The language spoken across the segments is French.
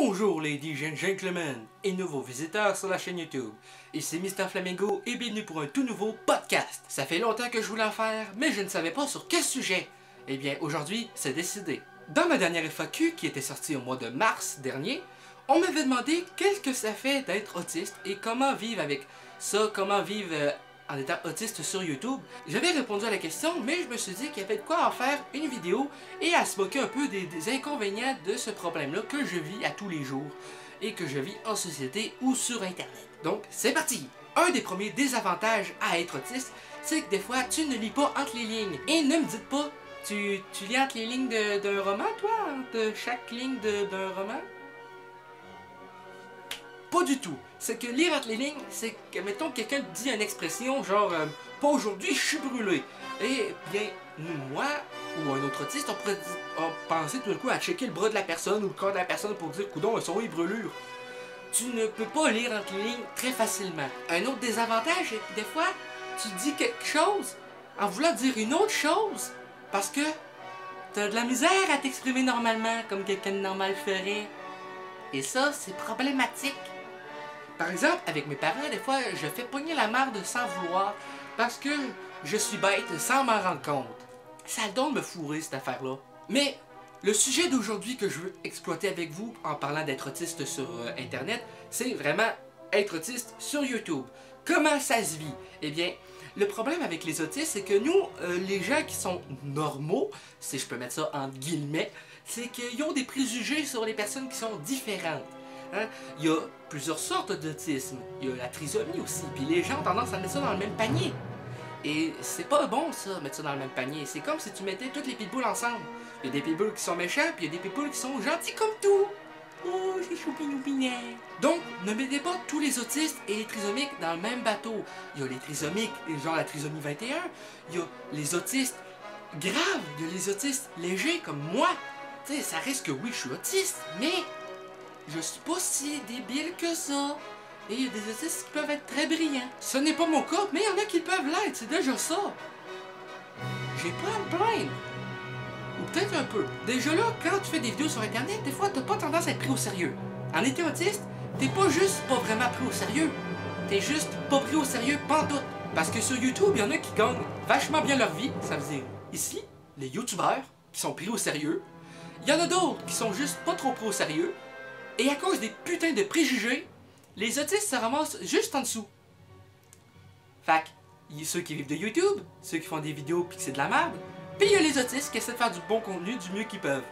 Bonjour ladies and gentlemen et nouveaux visiteurs sur la chaîne YouTube. Ici Mr Flamingo et bienvenue pour un tout nouveau podcast. Ça fait longtemps que je voulais en faire, mais je ne savais pas sur quel sujet. Eh bien aujourd'hui, c'est décidé. Dans ma dernière FAQ qui était sortie au mois de mars dernier, on m'avait demandé qu'est-ce que ça fait d'être autiste et comment vivre avec ça, comment vivre en étant autiste sur YouTube. J'avais répondu à la question, mais je me suis dit qu'il y avait de quoi en faire une vidéo et à se moquer un peu des inconvénients de ce problème-là que je vis à tous les jours et que je vis en société ou sur Internet. Donc, c'est parti! Un des premiers désavantages à être autiste, c'est que des fois, tu ne lis pas entre les lignes. Et ne me dites pas, tu lis entre les lignes d'un roman, toi? Entre chaque ligne d'un roman? Pas du tout. C'est que lire entre les lignes, c'est que, mettons, quelqu'un dit une expression genre pas aujourd'hui, je suis brûlé. Et bien, moi ou un autre autiste, on pourrait penser tout d'un coup à checker le bras de la personne ou le corps de la personne pour dire coudonc, elles sont où les brûlures. Tu ne peux pas lire entre les lignes très facilement. Un autre désavantage, c'est que des fois, tu dis quelque chose en voulant dire une autre chose parce que t'as de la misère à t'exprimer normalement comme quelqu'un de normal ferait. Et ça, c'est problématique. Par exemple, avec mes parents, des fois, je fais pogner la marde sans vouloir parce que je suis bête sans m'en rendre compte. Ça a le don de me fourrer, cette affaire-là. Mais le sujet d'aujourd'hui que je veux exploiter avec vous en parlant d'être autiste sur Internet, c'est vraiment être autiste sur YouTube. Comment ça se vit? Eh bien, le problème avec les autistes, c'est que nous, les gens qui sont normaux, si je peux mettre ça entre guillemets, c'est qu'ils ont des préjugés sur les personnes qui sont différentes. Hein? Il y a plusieurs sortes d'autisme. Il y a la trisomie aussi. Puis les gens ont tendance à mettre ça dans le même panier. Et c'est pas bon ça, mettre ça dans le même panier. C'est comme si tu mettais toutes les pitbulls ensemble. Il y a des pitbulls qui sont méchants, puis il y a des pitbulls qui sont gentils comme tout. Oh, c'est choupinou-pinet. Donc, ne mettez pas tous les autistes et les trisomiques dans le même bateau. Il y a les trisomiques, genre la trisomie 21. Il y a les autistes graves. Il y a les autistes légers comme moi. Tu sais, ça reste que oui, je suis autiste, mais je suis pas si débile que ça. Et il y a des autistes qui peuvent être très brillants. Ce n'est pas mon cas, mais il y en a qui peuvent l'être, c'est déjà ça. J'ai pas à me plaindre. Ou peut-être un peu. Déjà là, quand tu fais des vidéos sur Internet, des fois, t'as pas tendance à être pris au sérieux. En étant autiste, t'es pas juste pas vraiment pris au sérieux. T'es juste pas pris au sérieux pantoute. Parce que sur YouTube, il y en a qui gagnent vachement bien leur vie. Ça veut dire, ici, les YouTubeurs qui sont pris au sérieux. Il y en a d'autres qui sont juste pas trop pris au sérieux. Et à cause des putains de préjugés, les autistes se ramassent juste en dessous. Fait il y a ceux qui vivent de YouTube, ceux qui font des vidéos pis que c'est de la merde, puis il y a les autistes qui essaient de faire du bon contenu du mieux qu'ils peuvent.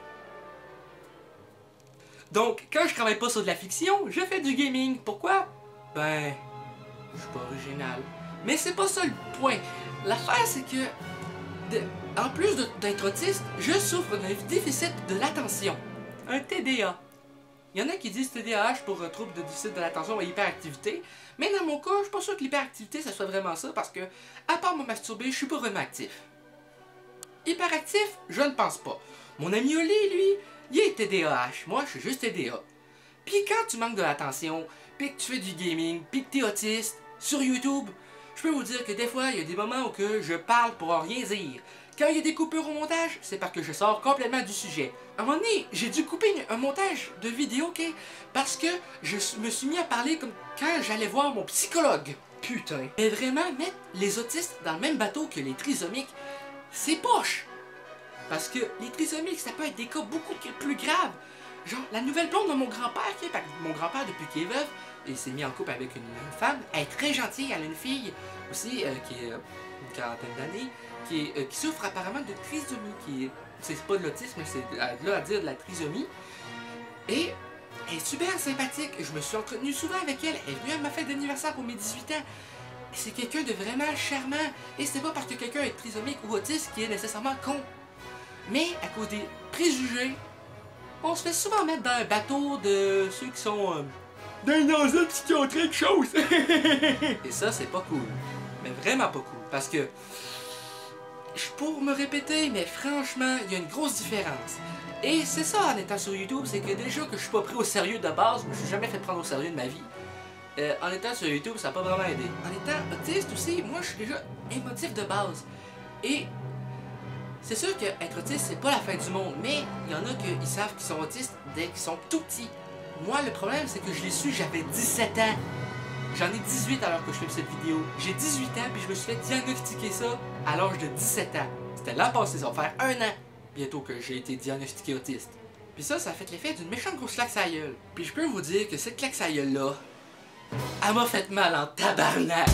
Donc, quand je travaille pas sur de la fiction, je fais du gaming. Pourquoi? Ben, je suis pas original. Mais c'est pas ça le point. L'affaire, c'est que, en plus d'être autiste, je souffre d'un déficit de l'attention. Un TDA. Il y en a qui disent TDAH pour un trouble de déficit de l'attention et hyperactivité, mais dans mon cas, je suis pas sûr que l'hyperactivité, ça soit vraiment ça, parce que, à part me masturber, je suis pas vraiment actif. Hyperactif, je ne pense pas. Mon ami Oli, lui, il est TDAH, moi, je suis juste TDA. Puis quand tu manques de l'attention, puis que tu fais du gaming, puis que t'es autiste, sur YouTube, je peux vous dire que des fois, il y a des moments où que je parle pour rien dire. Quand il y a des coupures au montage, c'est parce que je sors complètement du sujet. À un moment donné, j'ai dû couper un montage de vidéo, ok? Parce que je me suis mis à parler comme quand j'allais voir mon psychologue. Putain. Mais vraiment, mettre les autistes dans le même bateau que les trisomiques, c'est poche. Parce que les trisomiques, ça peut être des cas beaucoup plus graves. Genre, la nouvelle blonde de mon grand-père, mon grand-père, depuis qu'il est veuf, il s'est mis en couple avec une femme. Elle est très gentille, elle a une fille aussi qui est une quarantaine d'années, qui souffre apparemment de trisomie, c'est pas de l'autisme, c'est là à dire de la trisomie. Et elle est super sympathique, je me suis entretenu souvent avec elle, elle est venue à ma fête d'anniversaire pour mes 18 ans. C'est quelqu'un de vraiment charmant, et c'est pas parce que quelqu'un est trisomique ou autiste qu'il est nécessairement con. Mais à cause des préjugés, on se fait souvent mettre dans un bateau de ceux qui sont d'un asile psychiatrique chose. Et ça, c'est pas cool. Mais vraiment pas cool. Parce que, pour me répéter, mais franchement, il y a une grosse différence. Et c'est ça en étant sur YouTube, c'est que déjà que je suis pas pris au sérieux de base, je me suis jamais fait prendre au sérieux de ma vie. En étant sur YouTube, ça n'a pas vraiment aidé. En étant autiste aussi, moi je suis déjà émotif de base. Et c'est sûr qu'être autiste, c'est pas la fin du monde, mais il y en a qui savent qu'ils sont autistes dès qu'ils sont tout petits. Moi, le problème, c'est que je l'ai su, j'avais 17 ans. J'en ai 18 alors que je filme cette vidéo. J'ai 18 ans, puis je me suis fait diagnostiquer ça à l'âge de 17 ans. C'était l'an passé, ça va faire 1 an bientôt que j'ai été diagnostiqué autiste. Puis ça a fait l'effet d'une méchante grosse claque à gueule. Puis je peux vous dire que cette claque à gueule-là, elle m'a fait mal en tabarnak.